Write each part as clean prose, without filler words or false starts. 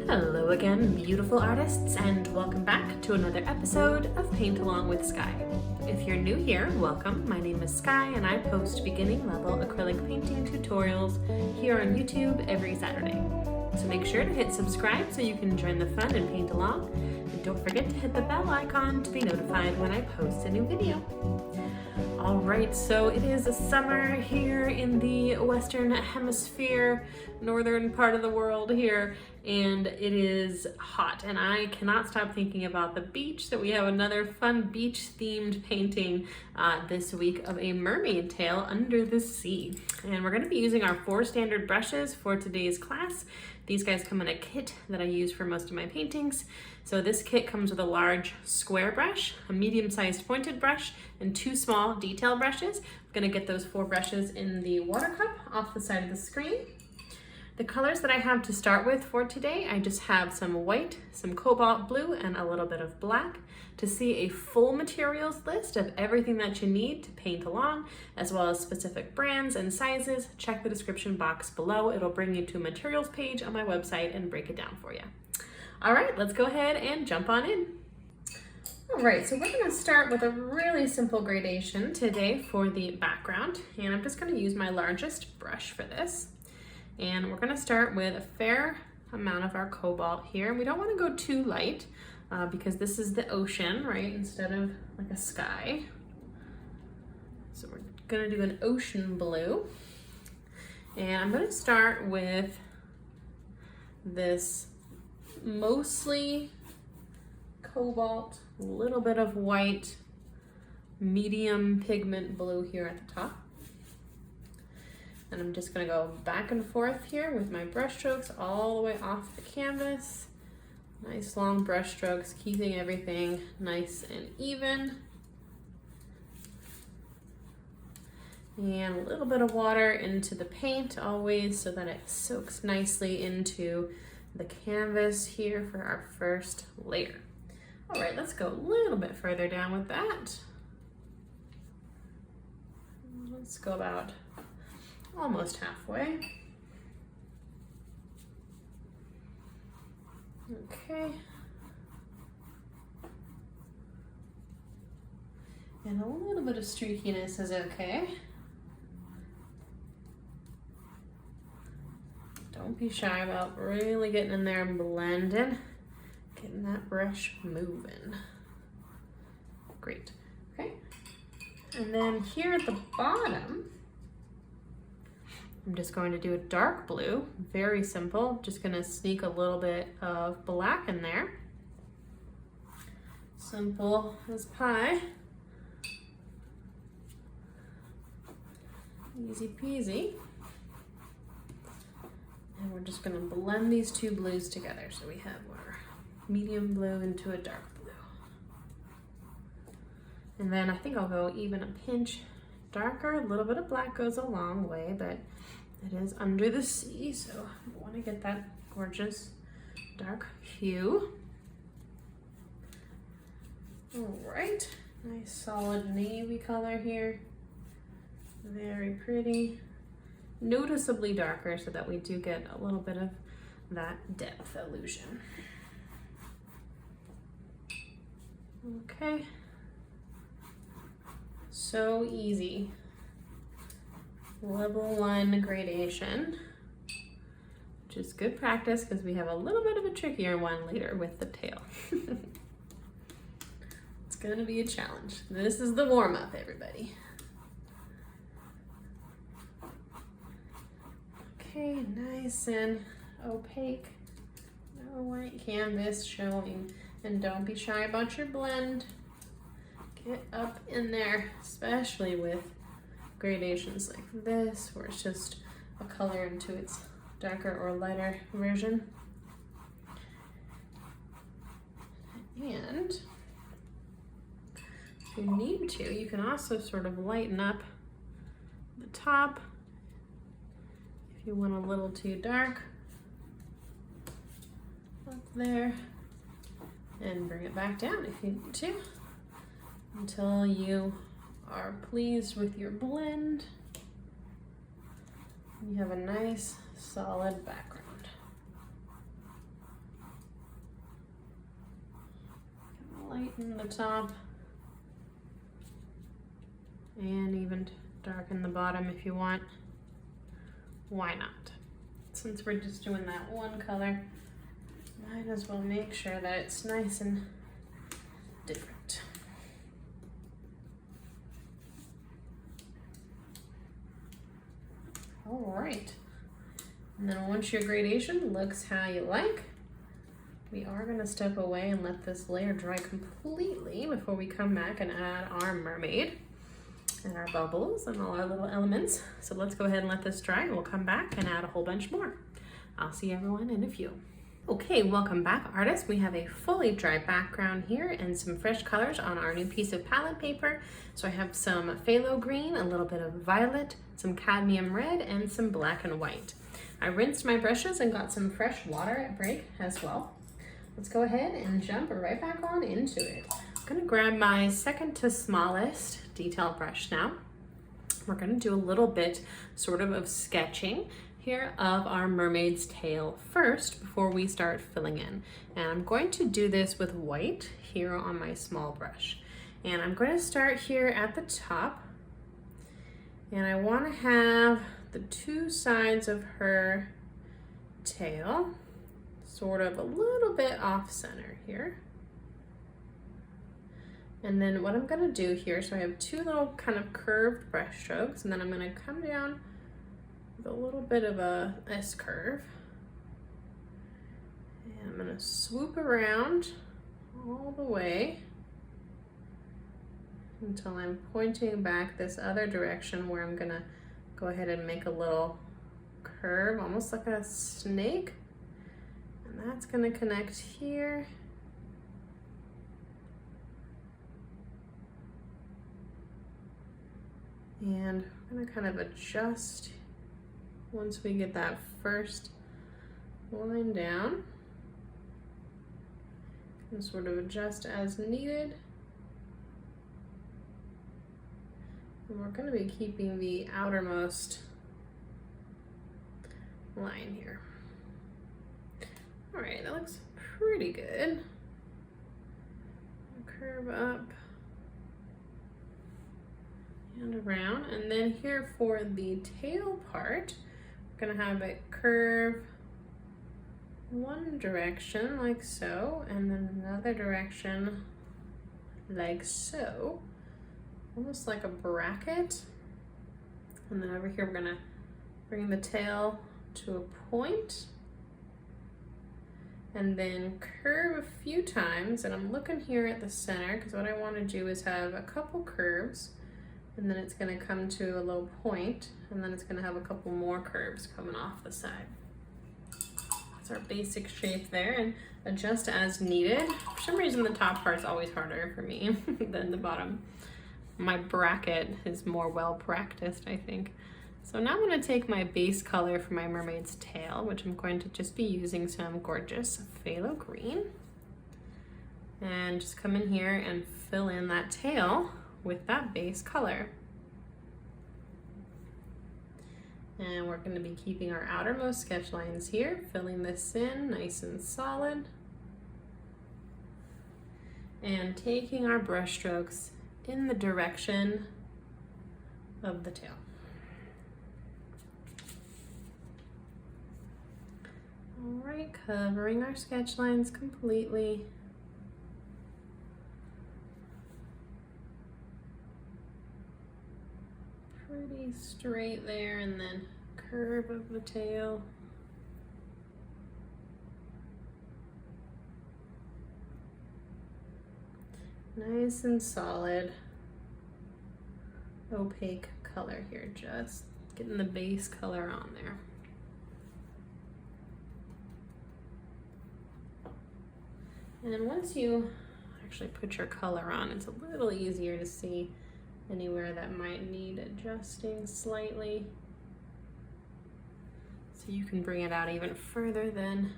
Hello again, beautiful artists, and welcome back to another episode of Paint Along with Skye. If you're new here, welcome. My name is Skye and I post beginning level acrylic painting tutorials here on YouTube every Saturday. So make sure to hit subscribe so you can join the fun and paint along. And don't forget to hit the bell icon to be notified when I post a new video. Alright, so it is summer here in the Western Hemisphere, northern part of the world here, and it is hot, and I cannot stop thinking about the beach. So we have another fun beach-themed painting this week of a mermaid tail under the sea. And we're going to be using our 4 standard brushes for today's class. These guys come in a kit that I use for most of my paintings. So this kit comes with a large square brush, a medium-sized pointed brush, and 2 small detail brushes. I'm going to get those 4 brushes in the water cup off the side of the screen. The colors that I have to start with for today, I just have some white, some cobalt blue, and a little bit of black. To see a full materials list of everything that you need to paint along, as well as specific brands and sizes, check the description box below. It'll bring you to a materials page on my website and break it down for you. All right, let's go ahead and jump on in. All right, so we're gonna start with a really simple gradation today for the background, and I'm just gonna use my largest brush for this. And we're gonna start with a fair amount of our cobalt here. We don't wanna go too light because this is the ocean, right, instead of like a sky. So we're gonna do an ocean blue. And I'm gonna start with this mostly cobalt, a little bit of white, medium pigment blue here at the top. And I'm just gonna go back and forth here with my brush strokes all the way off the canvas. Nice long brush strokes, keeping everything nice and even. And a little bit of water into the paint always so that it soaks nicely into the canvas here for our first layer. All right, let's go a little bit further down with that. Let's go about almost halfway. Okay. And a little bit of streakiness is okay. Don't be shy about really getting in there and blending, getting that brush moving. Great, okay. And then here at the bottom, I'm just going to do a dark blue, very simple. Just gonna sneak a little bit of black in there. Simple as pie. Easy peasy. And we're just gonna blend these 2 blues together. So we have our medium blue into a dark blue. And then I think I'll go even a pinch darker. A little bit of black goes a long way, but it is under the sea, so I want to get that gorgeous dark hue. All right, nice solid navy color here. Very pretty. Noticeably darker so that we do get a little bit of that depth illusion. Okay. So easy. Level 1 gradation, which is good practice because we have a little bit of a trickier one later with the tail. It's gonna be a challenge. This is the warm-up, everybody. Okay, nice and opaque. No white canvas showing. And don't be shy about your blend. Get up in there, especially with gradations like this, where it's just a color into its darker or lighter version. And if you need to, you can also sort of lighten up the top if you want a little too dark up there, and bring it back down if you need to, until you are pleased with your blend. You have a nice solid background. lighten the top and even darken the bottom if you want. Why not? Since we're just doing that one color, might as well make sure that it's nice and different. All right. And then once your gradation looks how you like, we are going to step away and let this layer dry completely before we come back and add our mermaid and our bubbles and all our little elements. So let's go ahead and let this dry and we'll come back and add a whole bunch more. I'll see everyone in a few. Okay, welcome back, artists. We have a fully dry background here and some fresh colors on our new piece of palette paper. So I have some phthalo green, a little bit of violet, some cadmium red, and some black and white. I rinsed my brushes and got some fresh water at break as well. Let's go ahead and jump right back on into it. I'm gonna grab my second to smallest detail brush now. We're gonna do a little bit sort of sketching here of our mermaid's tail first before we start filling in. And I'm going to do this with white here on my small brush. And I'm going to start here at the top. And I want to have the two sides of her tail sort of a little bit off center here. And then what I'm going to do here, so I have two little kind of curved brush strokes, and then I'm going to come down with a little bit of a S curve. And I'm going to swoop around all the way until I'm pointing back this other direction, where I'm going to go ahead and make a little curve, almost like a snake. And that's going to connect here. And I'm going to kind of adjust once we get that first line down. And sort of adjust as needed. And we're going to be keeping the outermost line here. All right, that looks pretty good. Curve up and around, and then here for the tail part, we're gonna have it curve one direction like so, and then another direction like so, almost like a bracket. And then over here we're gonna bring the tail to a point and then curve a few times. And I'm looking here at the center because what I want to do is have a couple curves, and then it's going to come to a low point, and then it's going to have a couple more curves coming off the side. That's our basic shape there, and adjust as needed. For some reason the top part's always harder for me than the bottom. My bracket is more well practiced, I think. So now I'm going to take my base color for my mermaid's tail, which I'm going to just be using some gorgeous phthalo green, and just come in here and fill in that tail with that base color. And we're going to be keeping our outermost sketch lines here, filling this in nice and solid, and taking our brush strokes in the direction of the tail. All right, covering our sketch lines completely. Pretty straight there, and then curve of the tail. Nice and solid, opaque color here, just getting the base color on there. And then once you actually put your color on, it's a little easier to see anywhere that might need adjusting slightly. So you can bring it out even further than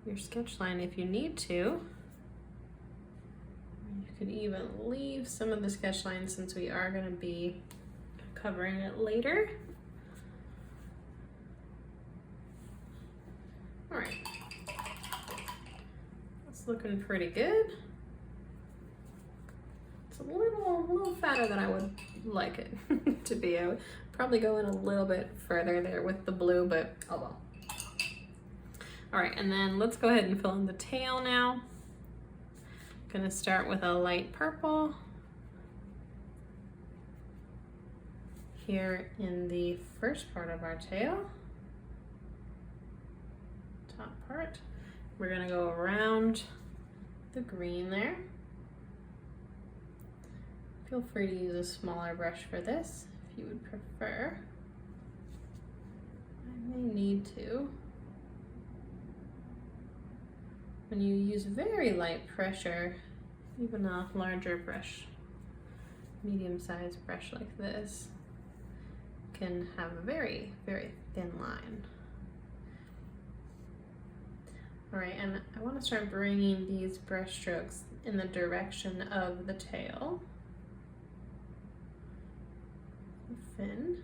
your sketch line if you need to. You could even leave some of the sketch lines since we are going to be covering it later. All right. Looking pretty good. It's a little fatter than I would like it to be. I would probably go in a little bit further there with the blue, but oh well. All right, and then let's go ahead and fill in the tail now. Gonna start with a light purple here in the first part of our tail, top part. We're gonna go around the green there. Feel free to use a smaller brush for this if you would prefer. I may need to. When you use very light pressure, even a larger brush, medium-sized brush like this, can have a very, very thin line. All right, and I want to start bringing these brush strokes in the direction of the tail. Fin.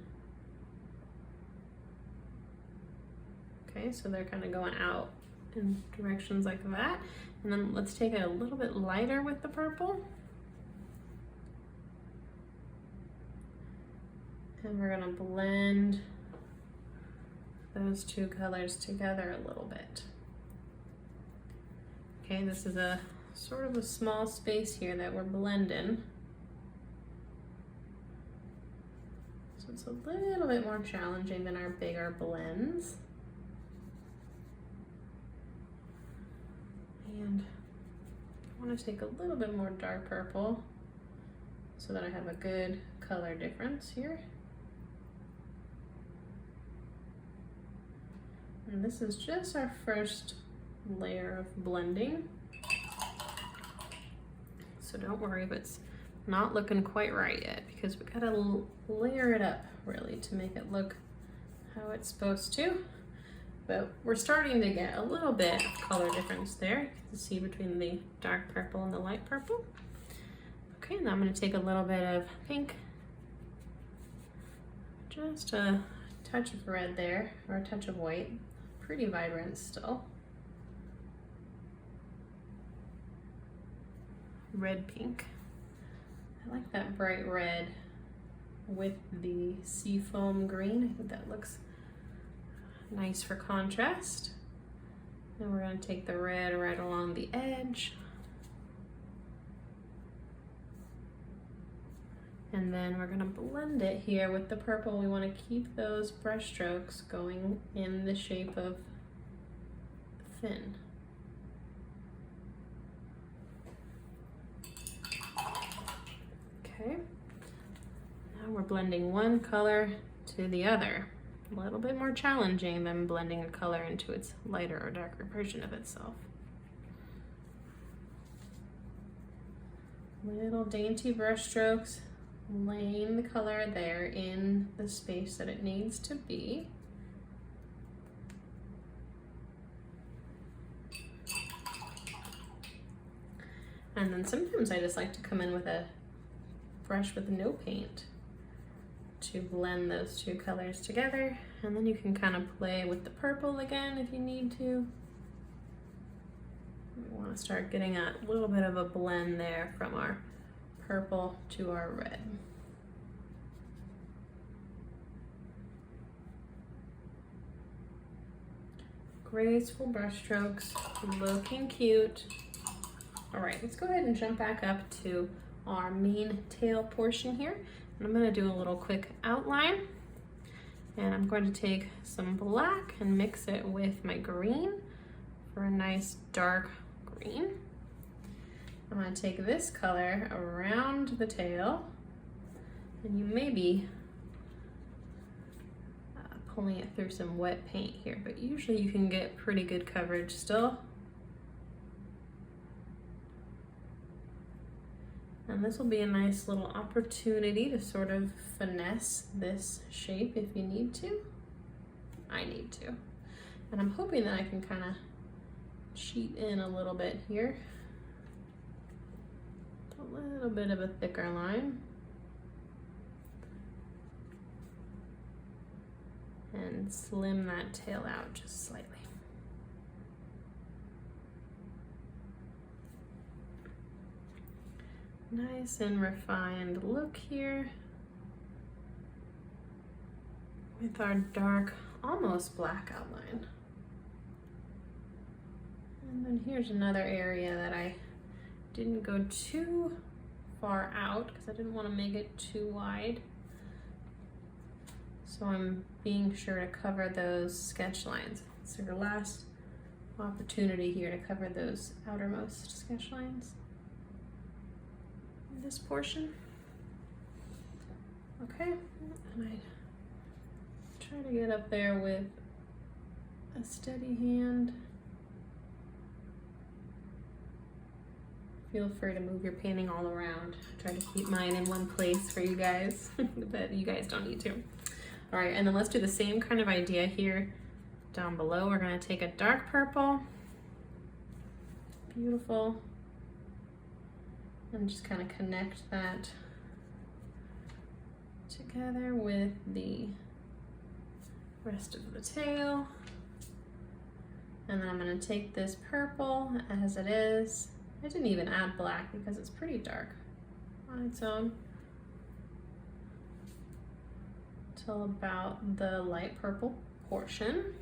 Okay, so they're kind of going out in directions like that. And then let's take it a little bit lighter with the purple. And we're gonna blend those two colors together a little bit. Okay, this is a sort of a small space here that we're blending. So it's a little bit more challenging than our bigger blends. And I want to take a little bit more dark purple so that I have a good color difference here. And this is just our first layer of blending. So don't worry if it's not looking quite right yet, because we gotta layer it up really to make it look how it's supposed to. But we're starting to get a little bit of color difference there. You can see between the dark purple and the light purple. Okay, now I'm gonna take a little bit of pink, just a touch of red there, or a touch of white. Pretty vibrant still. Red pink. I like that bright red with the seafoam green. I think that looks nice for contrast. And we're going to take the red right along the edge. And then we're going to blend it here with the purple. We want to keep those brush strokes going in the shape of the fin. Okay. Now we're blending one color to the other. A little bit more challenging than blending a color into its lighter or darker version of itself. Little dainty brush strokes, laying the color there in the space that it needs to be. And then sometimes I just like to come in with a brush with no paint to blend those two colors together, and then you can kind of play with the purple again if you need to. We want to start getting a little bit of a blend there from our purple to our red. Graceful brush strokes, looking cute. All right, let's go ahead and jump back up to our main tail portion here. And I'm going to do a little quick outline. And I'm going to take some black and mix it with my green for a nice dark green. I'm going to take this color around the tail, and you may be pulling it through some wet paint here, but usually you can get pretty good coverage still. And this will be a nice little opportunity to sort of finesse this shape if you need to. I need to. And I'm hoping that I can kind of cheat in a little bit here. A little bit of a thicker line. And slim that tail out just slightly. nice and refined look here with our dark, almost black outline. And then here's another area that I didn't go too far out because I didn't want to make it too wide. So I'm being sure to cover those sketch lines. So your last opportunity here to cover those outermost sketch lines in this portion. Okay, and I try to get up there with a steady hand. Feel free to move your painting all around. I try to keep mine in one place for you guys, but you guys don't need to. All right, and then let's do the same kind of idea here down below. We're gonna take a dark purple, beautiful, and just kind of connect that together with the rest of the tail. And then I'm gonna take this purple as it is. I didn't even add black because it's pretty dark on its own, till about the light purple portion.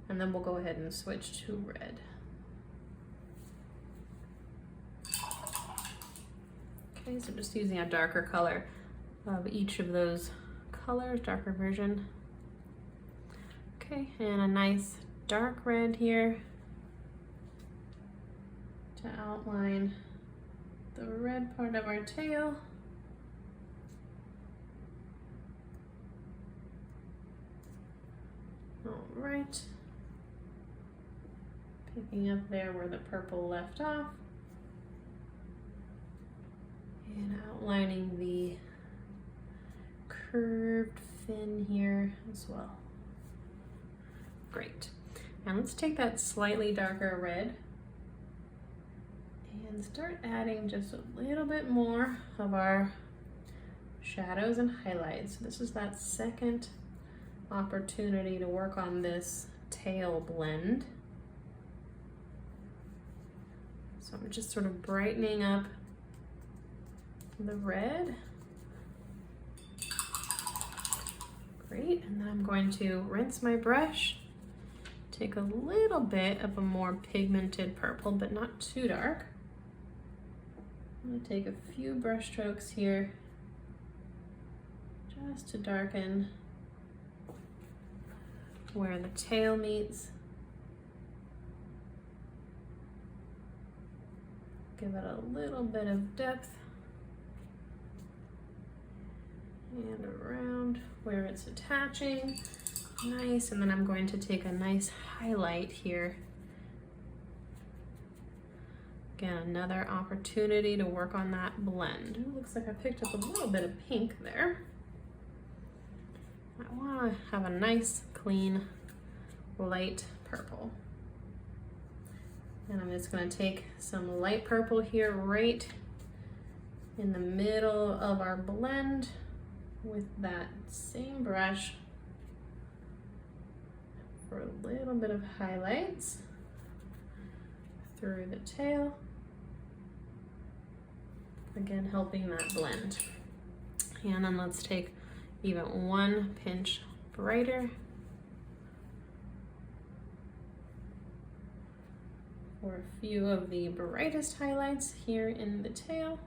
And then we'll go ahead and switch to red. Okay, so just using a darker color of each of those colors, darker version. Okay, and a nice dark red here to outline the red part of our tail. All right, picking up there where the purple left off and outlining the curved fin here as well. Great. Now let's take that slightly darker red and start adding just a little bit more of our shadows and highlights. So this is that second opportunity to work on this tail blend. So I'm just sort of brightening up the red. Great, and then I'm going to rinse my brush, take a little bit of a more pigmented purple, but not too dark. I'm going to take a few brush strokes here just to darken where the tail meets. Give it a little bit of depth and around where it's attaching. Nice, and then I'm going to take a nice highlight here. Again, another opportunity to work on that blend. It looks like I picked up a little bit of pink there. I want to have a nice, clean, light purple. And I'm just going to take some light purple here right in the middle of our blend with that same brush for a little bit of highlights through the tail. Again, helping that blend. And then let's take even one pinch brighter for a few of the brightest highlights here in the tail.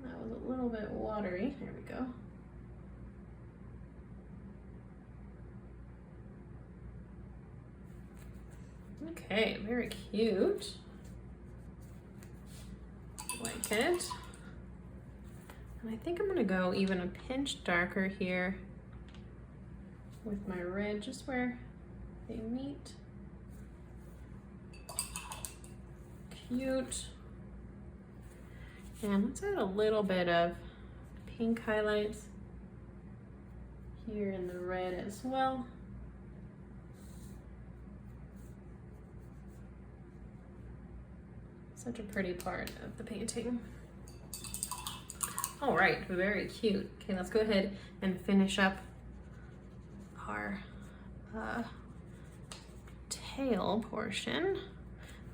That was a little bit watery. There we go. Okay, very cute. Like it. And I think I'm gonna go even a pinch darker here with my red, just where they meet. Cute. And let's add a little bit of pink highlights here in the red as well. Such a pretty part of the painting. All right, very cute. Okay, let's go ahead and finish up our tail portion.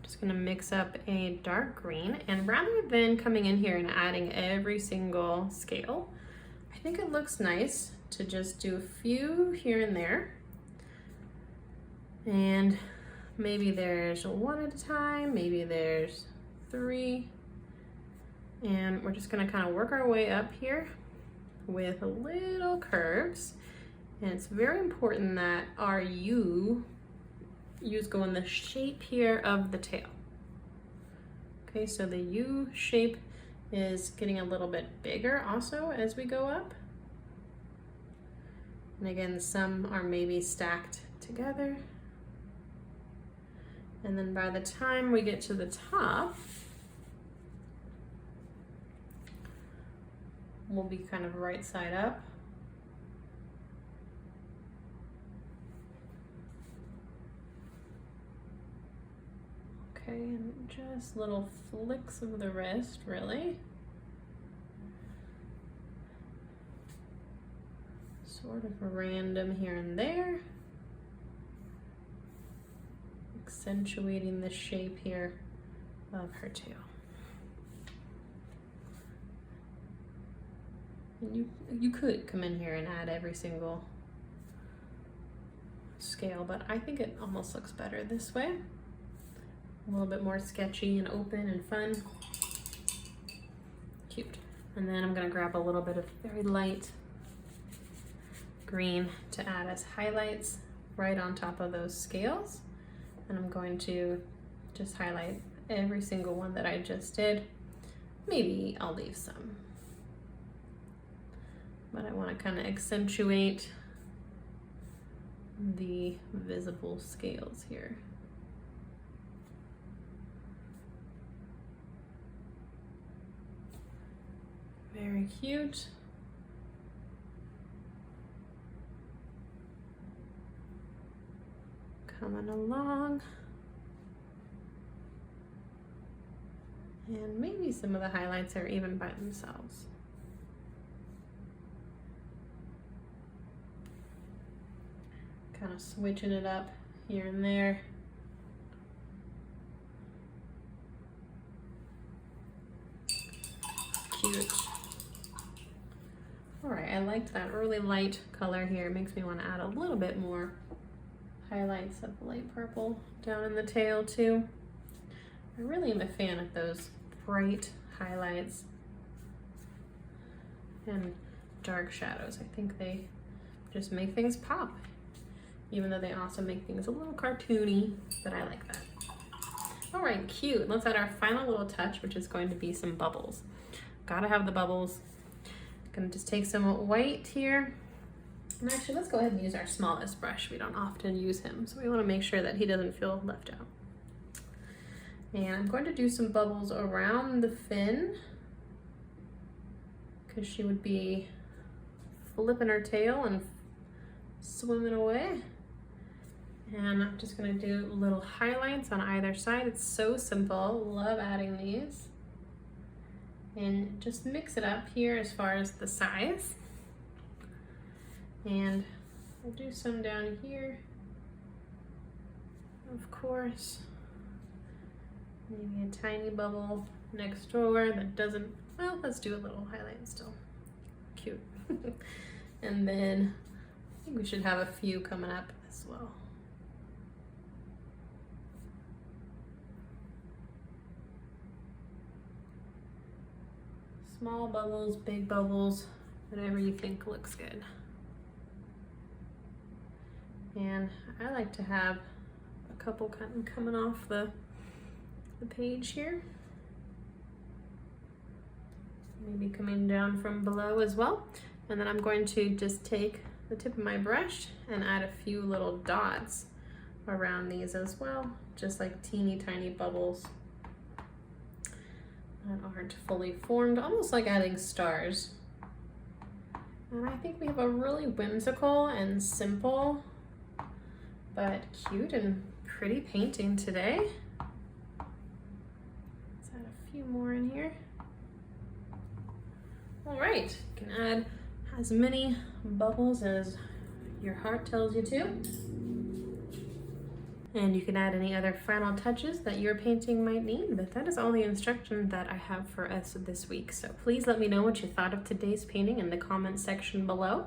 Just gonna mix up a dark green, and rather than coming in here and adding every single scale, I think it looks nice to just do a few here and there. And maybe there's one at a time, maybe there's 3. And we're just gonna kind of work our way up here with little curves. And it's very important that our U's go in the shape here of the tail. Okay, so the U shape is getting a little bit bigger also as we go up. And again, some are maybe stacked together. And then by the time we get to the top, we'll be kind of right side up. Okay, and just little flicks of the wrist, really. Sort of random here and there. Accentuating the shape here of her tail. And you could come in here and add every single scale, but I think it almost looks better this way. A little bit more sketchy and open and fun. Cute. And then I'm gonna grab a little bit of very light green to add as highlights right on top of those scales. And I'm going to just highlight every single one that I just did. Maybe I'll leave some. But I want to kind of accentuate the visible scales here. Very cute. Coming along. And maybe some of the highlights are even by themselves. Kind of switching it up here and there. Cute. All right, I liked that really light color here. It makes me want to add a little bit more highlights of light purple down in the tail too. I really am a fan of those bright highlights and dark shadows. I think they just make things pop, even though they also make things a little cartoony, but I like that. All right, cute. Let's add our final little touch, which is going to be some bubbles. Gotta have the bubbles. Gonna just take some white here. And actually, let's go ahead and use our smallest brush. We don't often use him, so we wanna make sure that he doesn't feel left out. And I'm going to do some bubbles around the fin, because she would be flipping her tail and swimming away. And I'm just gonna do little highlights on either side. It's so simple, love adding these. And just mix it up here as far as the size. And I'll do some down here, of course. Maybe a tiny bubble next door that doesn't, well, let's do a little highlight still. Cute. And then I think we should have a few coming up as well. Small bubbles, big bubbles, whatever you think looks good. And I like to have a couple kind of coming off the page here. Maybe coming down from below as well. And then I'm going to just take the tip of my brush and add a few little dots around these as well, just like teeny tiny bubbles that aren't fully formed, almost like adding stars. And I think we have a really whimsical and simple but cute and pretty painting today. Let's add a few more in here. All right, you can add as many bubbles as your heart tells you to. And you can add any other final touches that your painting might need, but that is all the instruction that I have for us this week. So please let me know what you thought of today's painting in the comments section below.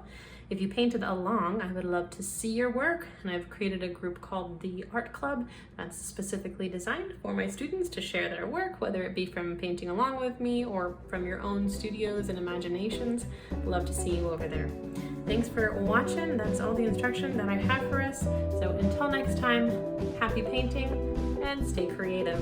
If you painted along, I would love to see your work, and I've created a group called the Art Club that's specifically designed for my students to share their work, whether it be from painting along with me or from your own studios and imaginations. Love to see you over there. Thanks for watching. That's all the instruction that I have for us. So until next time, happy painting and stay creative.